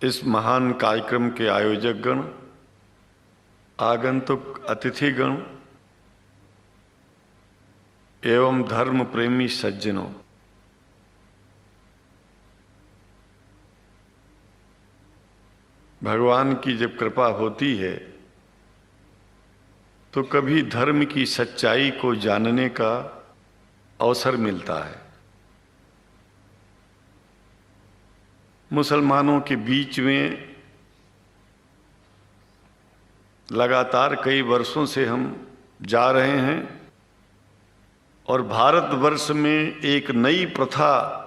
इस महान कार्यक्रम के आयोजक गण, आगंतुक अतिथिगण एवं धर्म प्रेमी सज्जनों, भगवान की जब कृपा होती है तो कभी धर्म की सच्चाई को जानने का अवसर मिलता है। मुसलमानों के बीच में लगातार कई वर्षों से हम जा रहे हैं और भारतवर्ष में एक नई प्रथा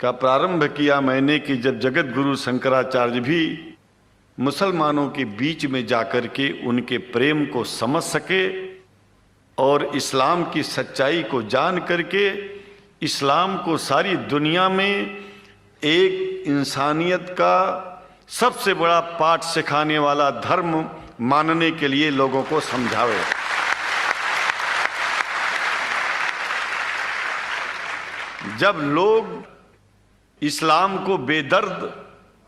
का प्रारंभ किया मैंने कि जब जगत गुरु शंकराचार्य भी मुसलमानों के बीच में जाकर के उनके प्रेम को समझ सके और इस्लाम की सच्चाई को जान करके इस्लाम को सारी दुनिया में एक इंसानियत का सबसे बड़ा पाठ सिखाने वाला धर्म मानने के लिए लोगों को समझावे। जब लोग इस्लाम को बेदर्द,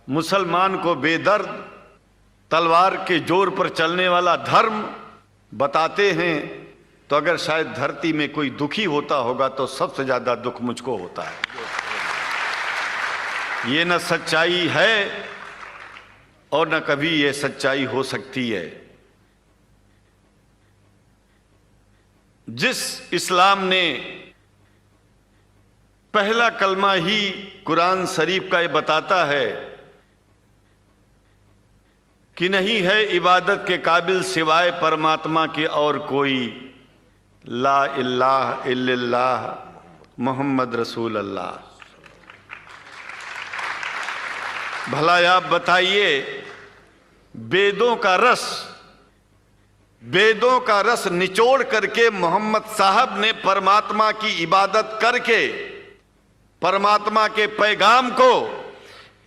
मुसलमान को बेदर्द, तलवार के जोर पर चलने वाला धर्म बताते हैं तो अगर शायद धरती में कोई दुखी होता होगा तो सबसे ज्यादा दुख मुझको होता है। ये न सच्चाई है और न कभी ये सच्चाई हो सकती है। जिस इस्लाम ने पहला कलमा ही कुरान शरीफ का ये बताता है कि नहीं है इबादत के काबिल सिवाय परमात्मा के और कोई, ला इलाहा इल्लल्लाह मोहम्मद रसूल अल्लाह। भला आप बताइए, वेदों का रस निचोड़ करके मोहम्मद साहब ने परमात्मा की इबादत करके परमात्मा के पैगाम को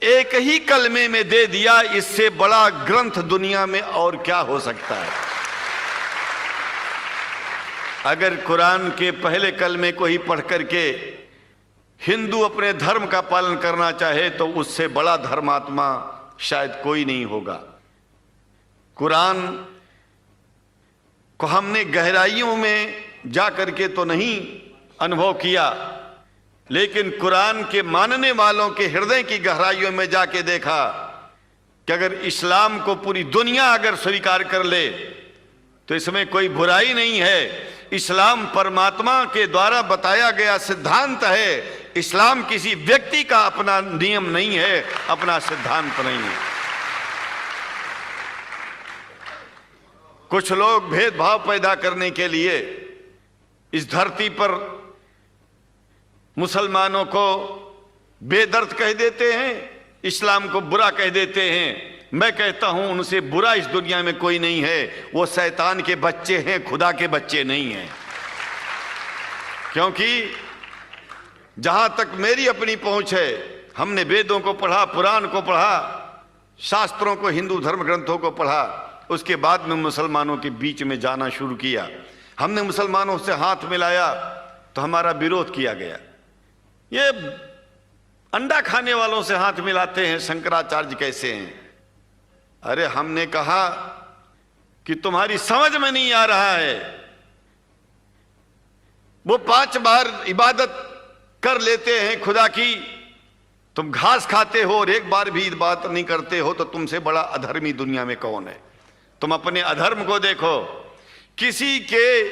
एक ही कलमे में दे दिया। इससे बड़ा ग्रंथ दुनिया में और क्या हो सकता है। अगर कुरान के पहले कलमे को ही पढ़ करके हिंदू अपने धर्म का पालन करना चाहे तो उससे बड़ा धर्मात्मा शायद कोई नहीं होगा। कुरान को हमने गहराइयों में जा करके तो नहीं अनुभव किया, लेकिन कुरान के मानने वालों के हृदय की गहराइयों में जाके देखा कि अगर इस्लाम को पूरी दुनिया अगर स्वीकार कर ले तो इसमें कोई बुराई नहीं है। इस्लाम परमात्मा के द्वारा बताया गया सिद्धांत है। इस्लाम किसी व्यक्ति का अपना नियम नहीं है, अपना सिद्धांत नहीं है। कुछ लोग भेदभाव पैदा करने के लिए इस धरती पर मुसलमानों को बेदर्द कह देते हैं, इस्लाम को बुरा कह देते हैं। मैं कहता हूं उनसे बुरा इस दुनिया में कोई नहीं है। वो शैतान के बच्चे हैं, खुदा के बच्चे नहीं हैं। क्योंकि जहां तक मेरी अपनी पहुंच है, हमने वेदों को पढ़ा, पुराण को पढ़ा, शास्त्रों को, हिंदू धर्म ग्रंथों को पढ़ा। उसके बाद में मुसलमानों के बीच में जाना शुरू किया। हमने मुसलमानों से हाथ मिलाया तो हमारा विरोध किया गया। ये अंडा खाने वालों से हाथ मिलाते हैं, शंकराचार्य कैसे हैं? अरे हमने कहा कि तुम्हारी समझ में नहीं आ रहा है। वो 5 बार इबादत कर लेते हैं खुदा की, तुम घास खाते हो और एक बार भी इबादत नहीं करते हो, तो तुमसे बड़ा अधर्मी दुनिया में कौन है? तुम अपने अधर्म को देखो। किसी के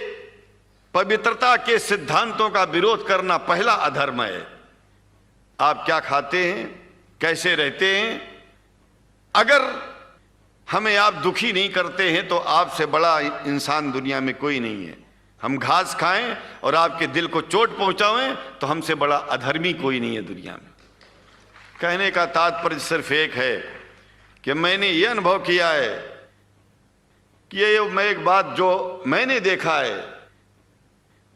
पवित्रता के सिद्धांतों का विरोध करना पहला अधर्म है। आप क्या खाते हैं, कैसे रहते हैं, अगर हमें आप दुखी नहीं करते हैं तो आपसे बड़ा इंसान दुनिया में कोई नहीं है। हम घास खाएं और आपके दिल को चोट पहुंचाएं तो हमसे बड़ा अधर्मी कोई नहीं है दुनिया में। कहने का तात्पर्य सिर्फ एक है कि मैंने ये अनुभव किया है कि ये मैं एक बात जो मैंने देखा है,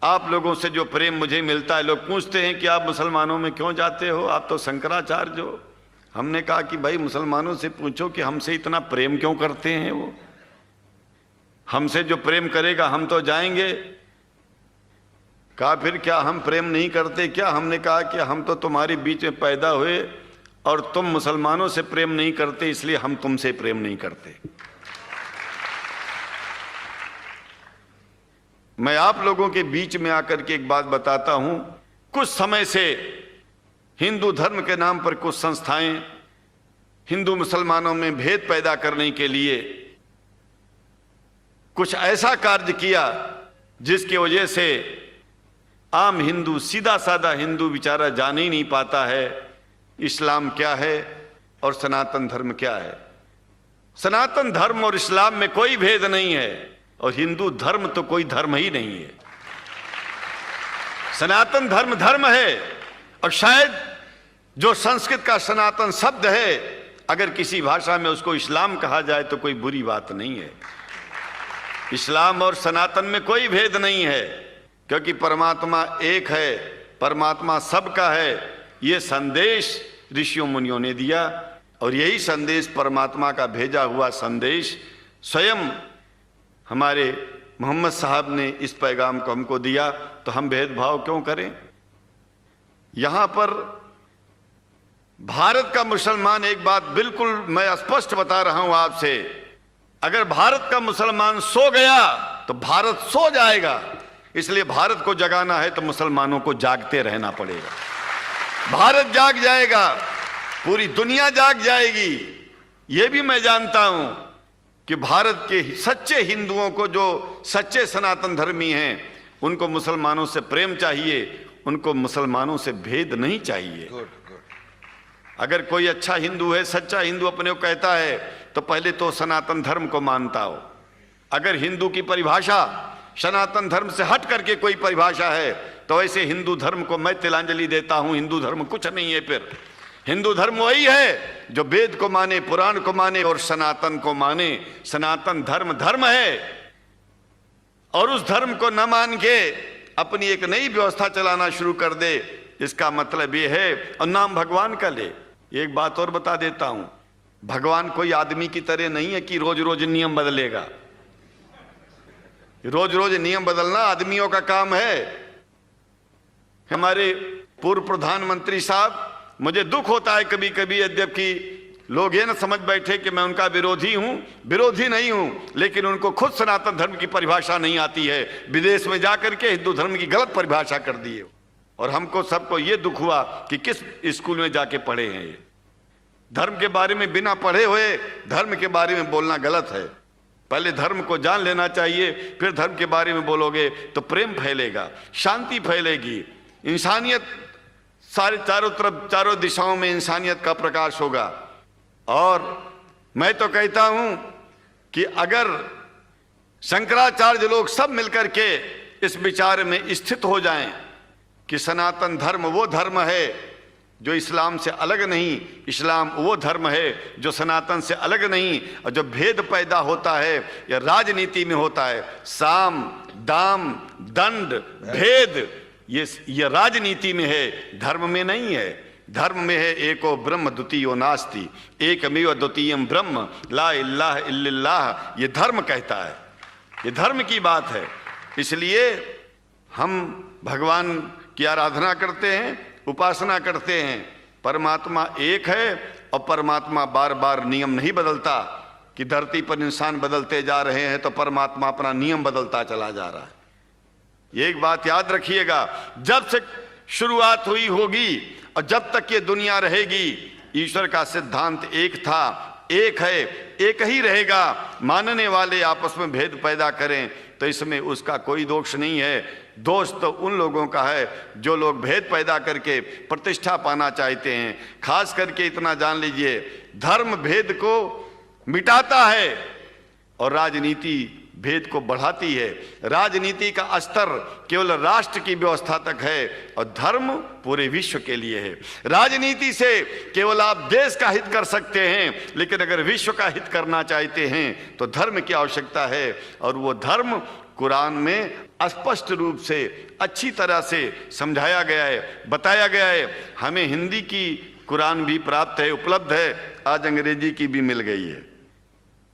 आप लोगों से जो प्रेम मुझे मिलता है, लोग पूछते हैं कि आप मुसलमानों में क्यों जाते हो, आप तो शंकराचार्य हो। हमने कहा कि भाई मुसलमानों से पूछो कि हमसे इतना प्रेम क्यों करते हैं। वो हमसे जो प्रेम करेगा हम तो जाएंगे। कहा फिर क्या हम प्रेम नहीं करते क्या? हमने कहा कि हम तो तुम्हारे बीच में पैदा हुए और तुम मुसलमानों से प्रेम नहीं करते, इसलिए हम तुमसे प्रेम नहीं करते। मैं आप लोगों के बीच में आकर के एक बात बताता हूं। कुछ समय से हिंदू धर्म के नाम पर कुछ संस्थाएं हिंदू मुसलमानों में भेद पैदा करने के लिए कुछ ऐसा कार्य किया जिसकी वजह से आम हिंदू, सीधा साधा हिंदू बेचारा जान ही नहीं पाता है इस्लाम क्या है और सनातन धर्म क्या है। सनातन धर्म और इस्लाम में कोई भेद नहीं है और हिंदू धर्म तो कोई धर्म ही नहीं है। सनातन धर्म धर्म है और शायद जो संस्कृत का सनातन शब्द है, अगर किसी भाषा में उसको इस्लाम कहा जाए तो कोई बुरी बात नहीं है। इस्लाम और सनातन में कोई भेद नहीं है, क्योंकि परमात्मा एक है, परमात्मा सबका है। ये संदेश ऋषियों मुनियों ने दिया और यही संदेश, परमात्मा का भेजा हुआ संदेश, स्वयं हमारे मोहम्मद साहब ने इस पैगाम को हमको दिया। तो हम भेदभाव क्यों करें? यहां पर भारत का मुसलमान, एक बात बिल्कुल मैं स्पष्ट बता रहा हूं आपसे, अगर भारत का मुसलमान सो गया तो भारत सो जाएगा। इसलिए भारत को जगाना है तो मुसलमानों को जागते रहना पड़ेगा। भारत जाग जाएगा, पूरी दुनिया जाग जाएगी। यह भी मैं जानता हूं कि भारत के सच्चे हिंदुओं को, जो सच्चे सनातन धर्मी हैं, उनको मुसलमानों से प्रेम चाहिए, उनको मुसलमानों से भेद नहीं चाहिए। अगर कोई अच्छा हिंदू है, सच्चा हिंदू अपने को कहता है, तो पहले तो सनातन धर्म को मानता हो। अगर हिंदू की परिभाषा सनातन धर्म से हट करके कोई परिभाषा है, तो ऐसे हिंदू धर्म को मैं तिलांजलि देता हूं। हिंदू धर्म कुछ नहीं है। फिर हिंदू धर्म वही है जो वेद को माने, पुराण को माने और सनातन को माने। सनातन धर्म धर्म है और उस धर्म को न मान के अपनी एक नई व्यवस्था चलाना शुरू कर दे, इसका मतलब यह है, और नाम भगवान का ले। एक बात और बता देता हूं, भगवान कोई आदमी की तरह नहीं है कि रोज रोज नियम बदलेगा। रोज रोज नियम बदलना आदमियों का काम है। हमारे पूर्व प्रधानमंत्री साहब, मुझे दुख होता है कभी कभी, यद्यपि लोग ये न समझ बैठे कि मैं उनका विरोधी हूं। विरोधी नहीं हूं, लेकिन उनको खुद सनातन धर्म की परिभाषा नहीं आती है। विदेश में जाकर के हिंदू धर्म की गलत परिभाषा कर दी है। और हमको सबको ये दुख हुआ कि किस स्कूल में जाके पढ़े हैं ये। धर्म के बारे में बिना पढ़े हुए धर्म के बारे में बोलना गलत है। पहले धर्म को जान लेना चाहिए, फिर धर्म के बारे में बोलोगे तो प्रेम फैलेगा, शांति फैलेगी, इंसानियत सारे चारों तरफ, चारों दिशाओं में इंसानियत का प्रकाश होगा। और मैं तो कहता हूं कि अगर शंकराचार्य लोग सब मिलकर के इस विचार में स्थित हो जाएं कि सनातन धर्म वो धर्म है जो इस्लाम से अलग नहीं, इस्लाम वो धर्म है जो सनातन से अलग नहीं, और जो भेद पैदा होता है या राजनीति में होता है, साम दाम दंड भेद, ये राजनीति में है, धर्म में नहीं है। धर्म में है एको ब्रह्म द्वितीयो नास्ति, एकमेव द्वितीयम ब्रह्म ला इलाहा इल्लल्लाह। ये धर्म कहता है, ये धर्म की बात है। इसलिए हम भगवान की आराधना करते हैं, उपासना करते हैं। परमात्मा एक है और परमात्मा बार बार नियम नहीं बदलता कि धरती पर इंसान बदलते जा रहे हैं तो परमात्मा अपना नियम बदलता चला जा रहा है। ये एक बात याद रखिएगा, जब से शुरुआत हुई होगी और जब तक ये दुनिया रहेगी, ईश्वर का सिद्धांत एक था, एक है, एक ही रहेगा। मानने वाले आपस में भेद पैदा करें तो इसमें उसका कोई दोष नहीं है। दोष तो उन लोगों का है जो लोग भेद पैदा करके प्रतिष्ठा पाना चाहते हैं। खास करके इतना जान लीजिए, धर्म भेद को मिटाता है और राजनीति भेद को बढ़ाती है। राजनीति का स्तर केवल राष्ट्र की व्यवस्था तक है और धर्म पूरे विश्व के लिए है। राजनीति से केवल आप देश का हित कर सकते हैं, लेकिन अगर विश्व का हित करना चाहते हैं तो धर्म की आवश्यकता है। और वो धर्म कुरान में स्पष्ट रूप से अच्छी तरह से समझाया गया है, बताया गया है। हमें हिंदी की कुरान भी प्राप्त है, उपलब्ध है, आज अंग्रेजी की भी मिल गई है।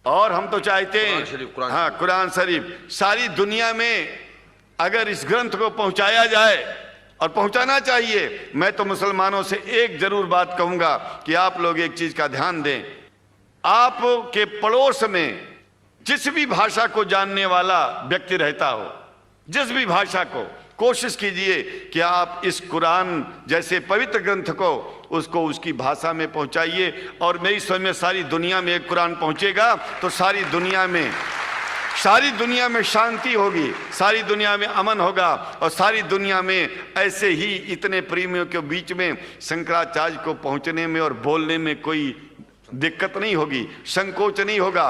और हम तो चाहते हैं कुरान शरीफ सारी दुनिया में अगर इस ग्रंथ को पहुंचाया जाए और पहुंचाना चाहिए। मैं तो मुसलमानों से एक जरूर बात कहूंगा कि आप लोग एक चीज का ध्यान दें, आपके पड़ोस में जिस भी भाषा को जानने वाला व्यक्ति रहता हो, जिस भी भाषा को, कोशिश कीजिए कि आप इस कुरान जैसे पवित्र ग्रंथ को उसको उसकी भाषा में पहुंचाइए। और मेरी समझ में सारी दुनिया में एक कुरान पहुंचेगा तो सारी दुनिया में शांति होगी, सारी दुनिया में अमन होगा, और सारी दुनिया में ऐसे ही इतने प्रेमियों के बीच में शंकराचार्य को पहुंचने में और बोलने में कोई दिक्कत नहीं होगी, संकोच नहीं होगा।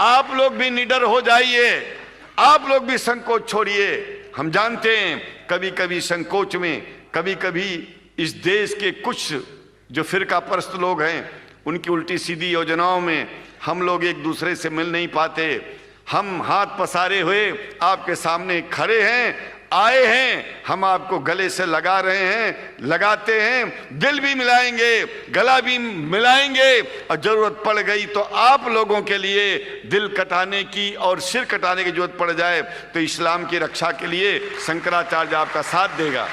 आप लोग भी निडर हो जाइए, आप लोग भी संकोच छोड़िए। हम जानते हैं कभी कभी संकोच में, कभी कभी इस देश के कुछ जो फिरका परस्त लोग हैं उनकी उल्टी सीधी योजनाओं में हम लोग एक दूसरे से मिल नहीं पाते। हम हाथ पसारे हुए आपके सामने खड़े हैं, आए हैं, हम आपको गले से लगा रहे हैं, लगाते हैं, दिल भी मिलाएंगे, गला भी मिलाएंगे, और जरूरत पड़ गई तो आप लोगों के लिए दिल कटाने की और सिर कटाने की जरूरत पड़ जाए तो इस्लाम की रक्षा के लिए शंकराचार्य आपका साथ देगा।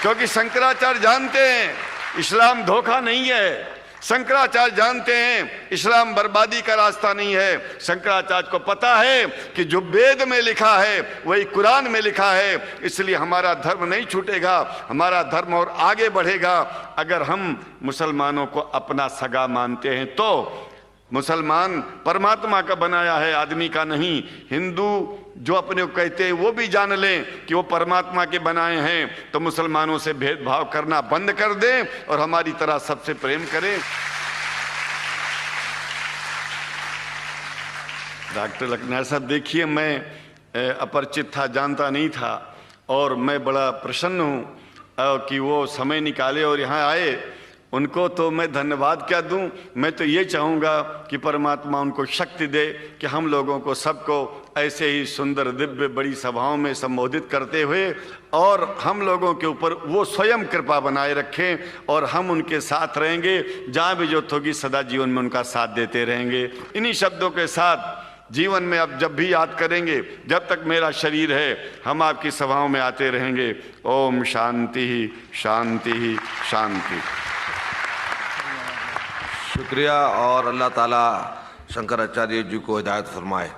क्योंकि शंकराचार्य जानते हैं इस्लाम धोखा नहीं है, शंकराचार्य जानते हैं इस्लाम बर्बादी का रास्ता नहीं है। शंकराचार्य को पता है कि जो वेद में लिखा है वही कुरान में लिखा है, इसलिए हमारा धर्म नहीं छूटेगा, हमारा धर्म और आगे बढ़ेगा। अगर हम मुसलमानों को अपना सगा मानते हैं तो मुसलमान परमात्मा का बनाया है, आदमी का नहीं। हिंदू जो अपने को कहते हैं वो भी जान लें कि वो परमात्मा के बनाए हैं, तो मुसलमानों से भेदभाव करना बंद कर दें और हमारी तरह सबसे प्रेम करें। डॉक्टर लखनार साहब, देखिए मैं अपरिचित था, जानता नहीं था, और मैं बड़ा प्रसन्न हूँ कि वो समय निकाले और यहाँ आए। उनको तो मैं धन्यवाद क्या दूं, मैं तो ये चाहूँगा कि परमात्मा उनको शक्ति दे कि हम लोगों को सबको ऐसे ही सुंदर दिव्य बड़ी सभाओं में संबोधित करते हुए और हम लोगों के ऊपर वो स्वयं कृपा बनाए रखें और हम उनके साथ रहेंगे, जहाँ भी जरूरत होगी सदा जीवन में उनका साथ देते रहेंगे। इन्हीं शब्दों के साथ जीवन में अब जब भी याद करेंगे, जब तक मेरा शरीर है हम आपकी सभाओं में आते रहेंगे। ओम शांति ही शांति ही शांति। शुक्रिया, और अल्लाह ताला शंकराचार्य जी को हिदायत फरमाए।